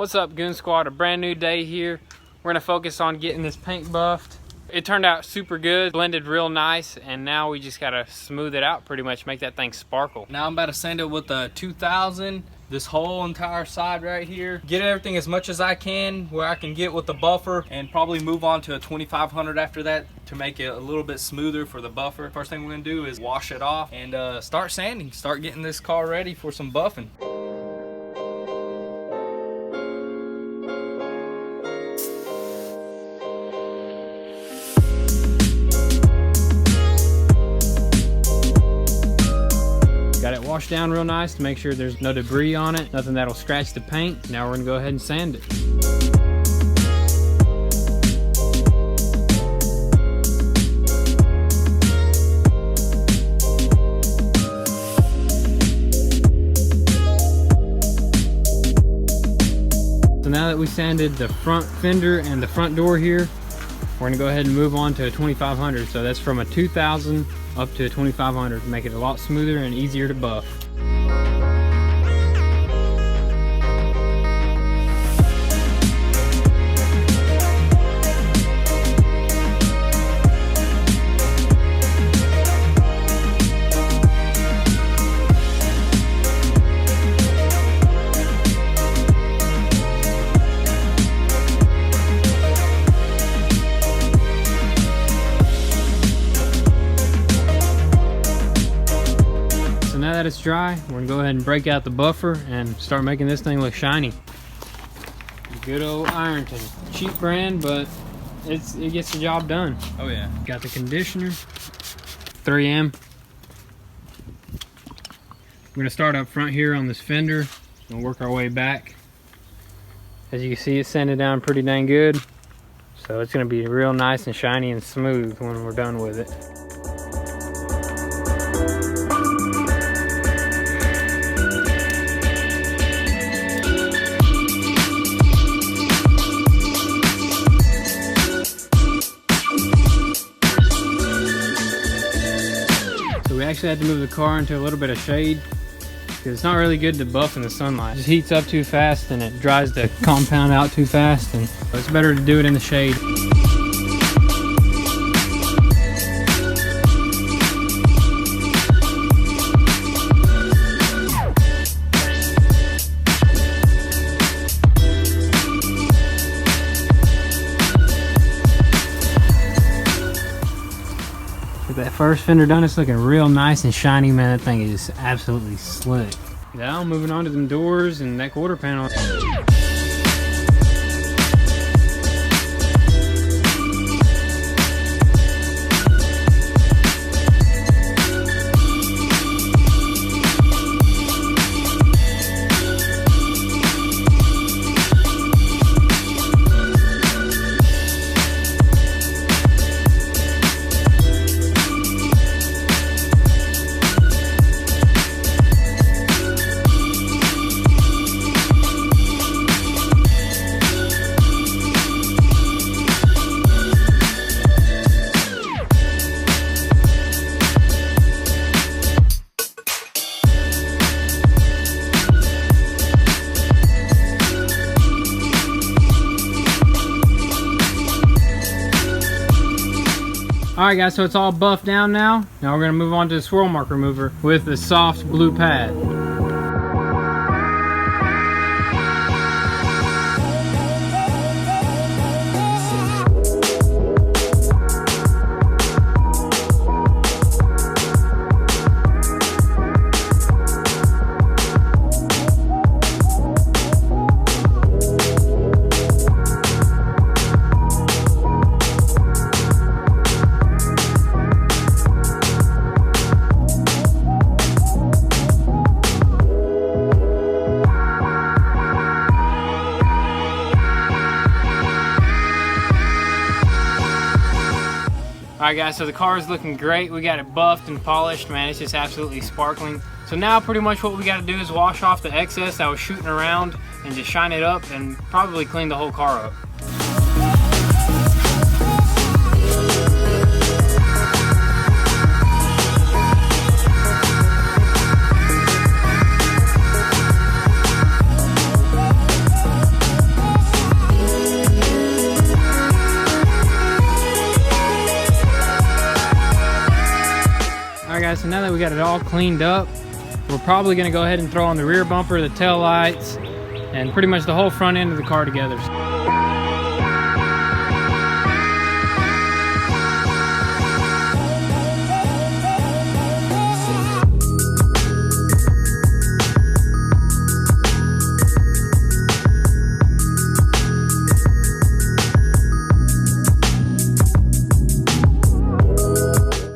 What's up, Goon Squad? A brand new day here. We're gonna focus on getting this paint buffed. It turned out super good, blended real nice, and now we just gotta smooth it out pretty much, make that thing sparkle. Now I'm about to sand it with a 2000, this whole entire side right here. Get everything as much as I can where I can get with the buffer, and probably move on to a 2500 after that to make it a little bit smoother for the buffer. First thing we're gonna do is wash it off and start sanding, start getting this car ready for some buffing. Got it washed down real nice to make sure there's no debris on it, nothing that'll scratch the paint. Now we're gonna go ahead and sand it. So now that we sanded the front fender and the front door here, we're gonna go ahead and move on to a 2500. So that's from a 2000 up to a 2500 to make it a lot smoother and easier to buff. Now that it's dry, we're gonna go ahead and break out the buffer and start making this thing look shiny. Good old Ironton. Cheap brand, but it gets the job done. Oh yeah. Got the conditioner, 3M. We're gonna start up front here on this fender and work our way back. As you can see, it's sanded down pretty dang good. So it's gonna be real nice and shiny and smooth when we're done with it. We actually had to move the car into a little bit of shade because it's not really good to buff in the sunlight. It just heats up too fast and it dries the compound out too fast, and it's better to do it in the shade. That first fender done, it's looking real nice and shiny, man. That thing is just absolutely slick. Now moving on to them doors and that quarter panel. Alright guys, so it's all buffed down now. Now we're going to move on to the swirl mark remover with the soft blue pad. Alright guys, so the car is looking great. We got it buffed and polished, man. It's just absolutely sparkling. So now pretty much what we got to do is wash off the excess that was shooting around and just shine it up and probably clean the whole car up. now that we got it all cleaned up, we're probably gonna go ahead and throw on the rear bumper, the tail lights, and pretty much the whole front end of the car together.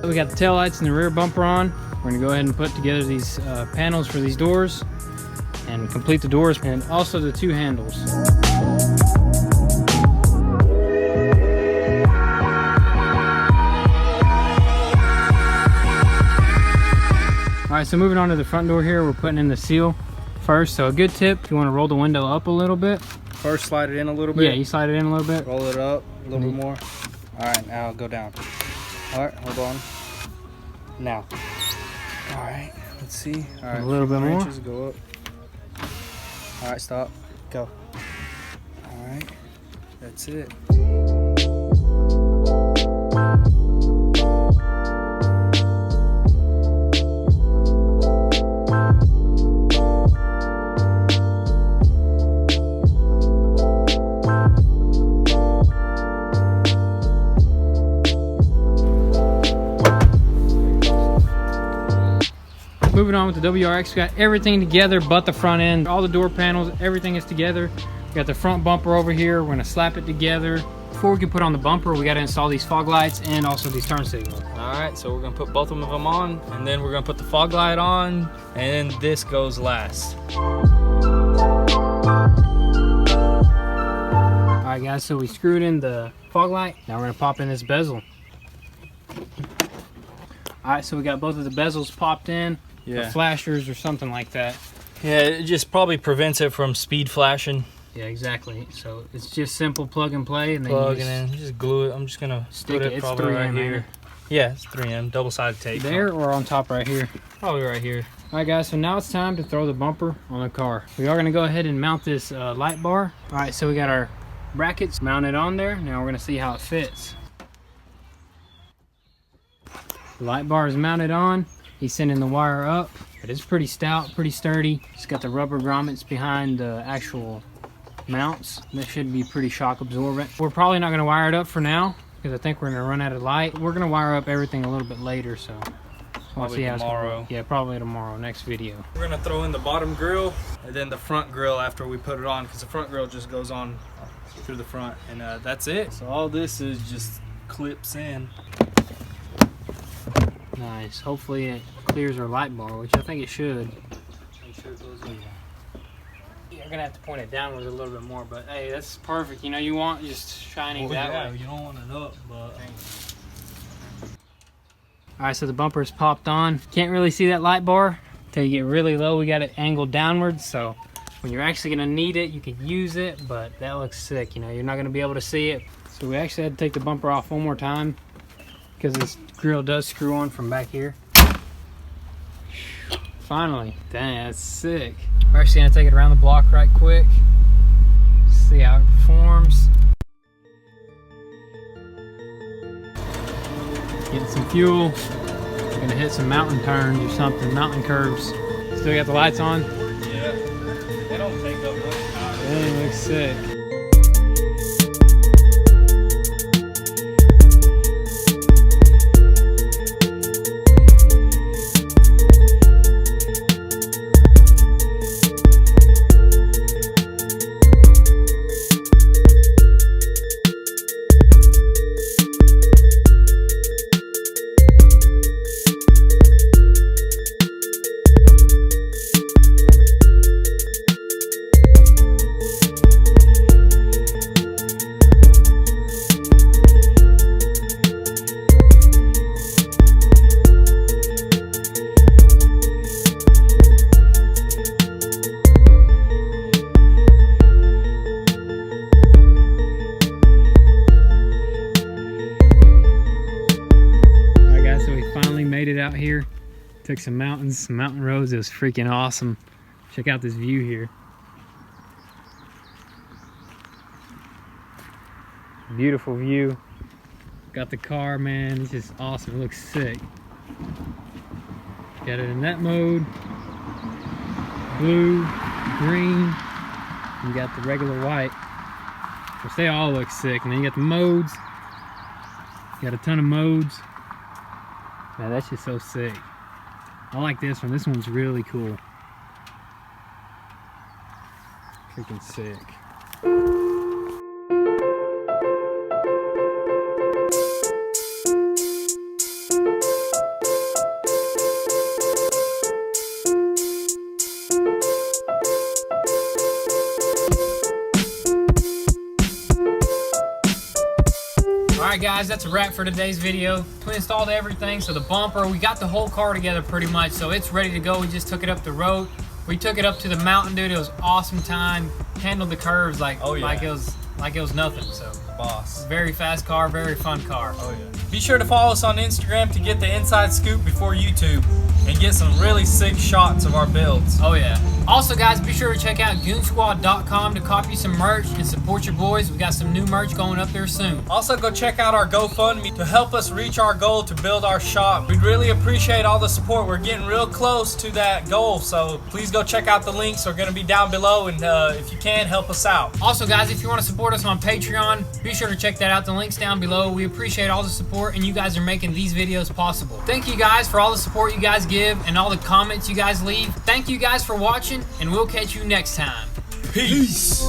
We got the tail lights and the rear bumper on. We're gonna go ahead and put together these panels for these doors and complete the doors and also the two handles. All right, so moving on to the front door here, we're putting in the seal first. So a good tip, if you want to roll the window up a little bit. First slide it in a little bit. Yeah, you slide it in a little bit. Roll it up a little bit more. All right, now go down. All right, hold on. Now. All right, let's see. All right, a little bit more. Inches, go up. All right, stop. Go. All right, that's it. Moving on with the WRX, we got everything together but the front end. All the door panels, everything is together. We got the front bumper over here. We're gonna slap it together. Before we can put on the bumper, we gotta install these fog lights and also these turn signals. All right, so we're gonna put both of them on, and then we're gonna put the fog light on, and this goes last. All right guys, so we screwed in the fog light. Now we're gonna pop in this bezel. All right, so we got both of the bezels popped in. Yeah. Flashers or something like that. Yeah, it just probably prevents it from speed flashing. Yeah, exactly. So it's just simple plug and play, and then Plug you and then just glue it. I'm just gonna stick put it. it It's probably 3M right here. here. Yeah, it's 3M, double-sided tape. There or on top right here. Probably right here. All right guys, so now it's time to throw the bumper on the car. We are gonna go ahead and mount this light bar. All right, so we got our brackets mounted on there. Now we're gonna see how it fits. The light bar is mounted on. He's sending the wire up, but it's pretty stout, pretty sturdy. It's got the rubber grommets behind the actual mounts. That should be pretty shock absorbent. We're probably not gonna wire it up for now because I think we're gonna run out of light. We're gonna wire up everything a little bit later, so we'll see how tomorrow. Yeah, probably tomorrow, next video. We're gonna throw in the bottom grill and then the front grill after we put it on, because the front grill just goes on through the front, and that's it. So all this is just clips in. Nice. Hopefully it clears our light bar, which I think it should. Make sure it goes in. You're gonna have to point it downwards a little bit more, but hey, that's perfect. You know, you want just shining that way. You don't want it up, but. All right, so the bumper is popped on. Can't really see that light bar until you get really low. We got it angled downwards, so when you're actually gonna need it, you can use it, but that looks sick. You know, you're not gonna be able to see it. So we actually had to take the bumper off one more time because this grill does screw on from back here. Finally. Dang, that's sick. We're actually gonna take it around the block right quick. See how it performs. Getting some fuel. Gonna hit some mountain turns or something, mountain curves. Still got the lights on? Yeah. They don't take up much time. Dang, looks sick. Made it out here, took some mountains, some mountain roads. It was freaking awesome. Check out this view here. Beautiful view. Got the car, man. It's just awesome. It looks sick. Got it in that mode. Blue, green. You got the regular white. Which they all look sick. And then you got the modes. You got a ton of modes. Man, that's just so sick. I like this one. This one's really cool. Freaking sick. Alright guys, that's a wrap for today's video. We installed everything, so the bumper, we got the whole car together pretty much, so it's ready to go. We just took it up the road. We took it up to the mountain, dude. It was awesome time. Handled the curves like it was nothing. So boss. Very fast car, very fun car. Oh yeah. Be sure to follow us on Instagram to get the inside scoop before YouTube and get some really sick shots of our builds. Oh yeah. Also guys, be sure to check out goonsquad.com to copy some merch and support your boys. We got some new merch going up there soon. Also go check out our GoFundMe to help us reach our goal to build our shop. We'd really appreciate all the support. We're getting real close to that goal, so please go check out the links. They're going to be down below, and if you can, help us out. Also guys, if you want to support us on Patreon, be sure to check that out. The link's down below. We appreciate all the support, and you guys are making these videos possible. Thank you guys for all the support you guys give and all the comments you guys leave. Thank you guys for watching, and we'll catch you next time. Peace.